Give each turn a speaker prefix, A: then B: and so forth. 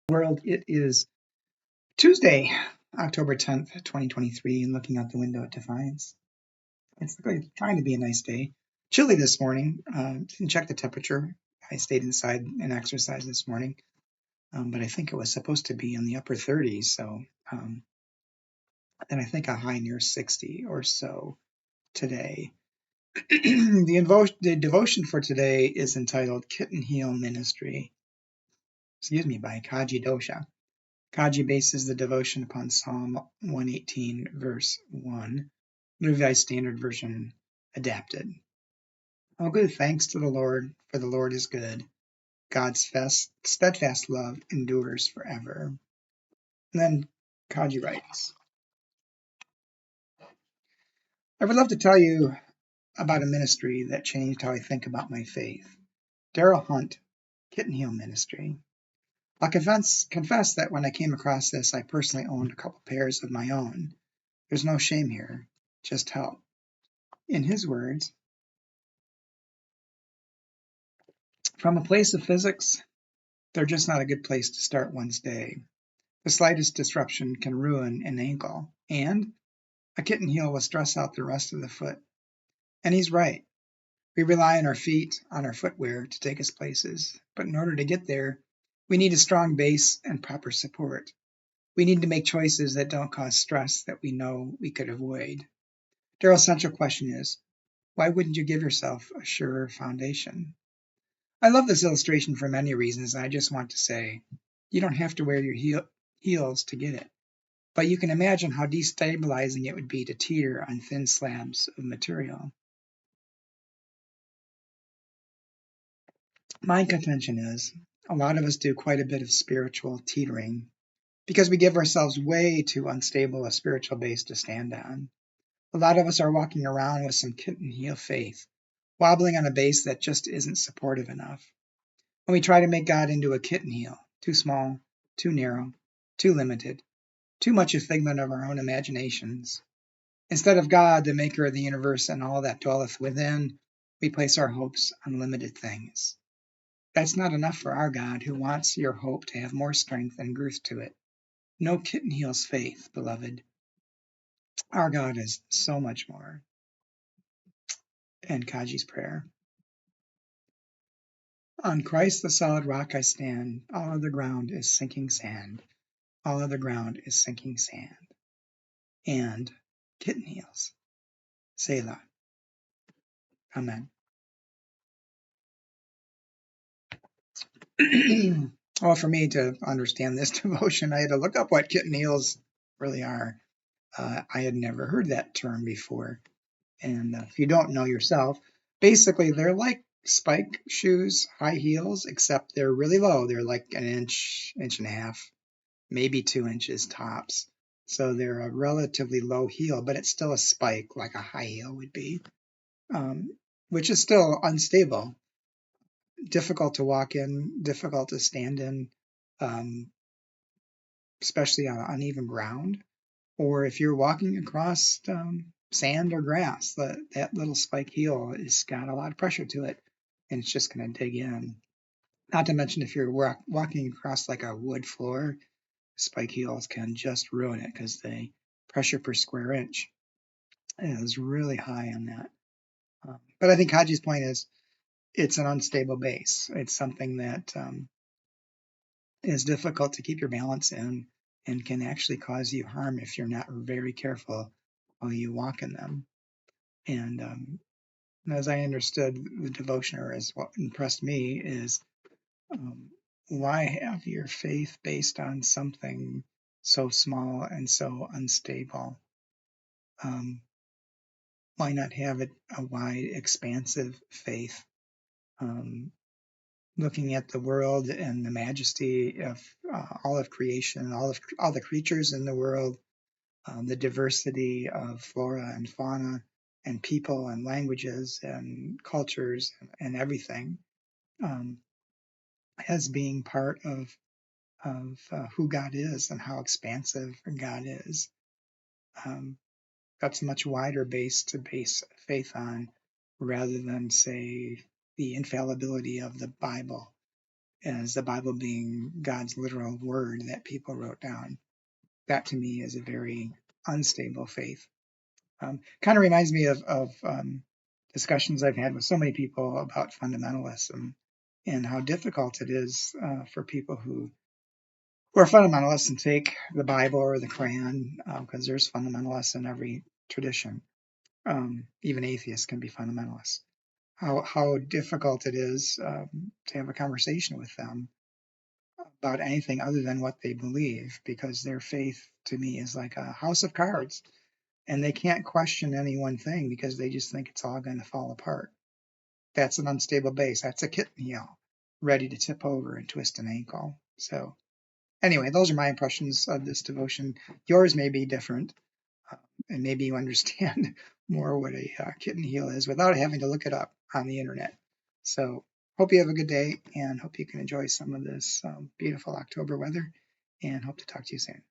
A: World. It is Tuesday, October 10th, 2023, and looking out the window it defines. It's trying to be a nice day. Chilly this morning. Didn't check the temperature. I stayed inside and exercised this morning, but I think it was supposed to be in the upper 30s, so and I think a high near 60 or so today. The devotion for today is entitled Kitten Ministry, by Kaji Dosha. Kaji bases the devotion upon Psalm 118, verse 1, Revised Standard Version adapted. Oh, give thanks to the Lord, for the Lord is good. God's steadfast love endures forever. And then Kaji writes, I would love to tell you about a ministry that changed how I think about my faith. Darrell Hunt, Kitten Ministry. I'll confess that when I came across this, I personally owned a couple pairs of my own. There's no shame here, just help. In his words, from a place of physics, they're just not a good place to start one's day. The slightest disruption can ruin an ankle, and a kitten heel will stress out the rest of the foot. And he's right. We rely on our feet, on our footwear to take us places, but in order to get there, we need a strong base and proper support. We need to make choices that don't cause stress that we know we could avoid. Darrell's central question is, why wouldn't you give yourself a surer foundation? I love this illustration for many reasons, and I just want to say, you don't have to wear your heels to get it, but you can imagine how destabilizing it would be to teeter on thin slabs of material. My contention is, a lot of us do quite a bit of spiritual teetering because we give ourselves way too unstable a spiritual base to stand on. A lot of us are walking around with some kitten heel faith, wobbling on a base that just isn't supportive enough. When we try to make God into a kitten heel, too small, too narrow, too limited, too much a figment of our own imaginations. Instead of God, the maker of the universe and all that dwelleth within, we place our hopes on limited things. That's not enough for our God, who wants your hope to have more strength and girth to it. No kitten heels faith, beloved. Our God is so much more. And Kaji's prayer. On Christ the solid rock I stand, all other ground is sinking sand. All other ground is sinking sand. And kitten heels. Selah. Amen. Well, for me to understand this devotion, I had to look up what kitten heels really are. I had never heard that term before. And if you don't know yourself, basically they're like spike shoes, high heels, except they're really low. They're like an inch, inch and a half, maybe 2 inches tops. So they're a relatively low heel, but it's still a spike like a high heel would be, which is still unstable. Difficult to walk in, difficult to stand in, especially on uneven ground. Or if you're walking across sand or grass, that little spike heel has got a lot of pressure to it, and it's just going to dig in. Not to mention if you're walking across like a wood floor, spike heels can just ruin it because the pressure per square inch is really high on that. But I think Haji's point is it's an unstable base. It's something that is difficult to keep your balance in and can actually cause you harm if you're not very careful while you walk in them. And as I understood the devotion, or as what impressed me, is why have your faith based on something so small and so unstable? Why not have it a wide, expansive faith? Looking at the world and the majesty of all of creation, all the creatures in the world, the diversity of flora and fauna, and people and languages and cultures and everything, as being part of who God is and how expansive God is. That's a much wider base to base faith on, rather than, say, the infallibility of the Bible. as the Bible being God's literal word that people wrote down. That to me is a very unstable faith. Kind of reminds me of discussions I've had with so many people about fundamentalism and how difficult it is for people who are fundamentalists and take the Bible or the Quran, because there's fundamentalists in every tradition. Even atheists can be fundamentalists. How difficult it is to have a conversation with them about anything other than what they believe, because their faith to me is like a house of cards, and they can't question any one thing because they just think it's all going to fall apart. That's an unstable base. That's a kitten heel ready to tip over and twist an ankle. So anyway, those are my impressions of this devotion. Yours may be different, and maybe you understand more what a kitten heel is without having to look it up on the internet. So hope you have a good day, and hope you can enjoy some of this beautiful October weather, and hope to talk to you soon.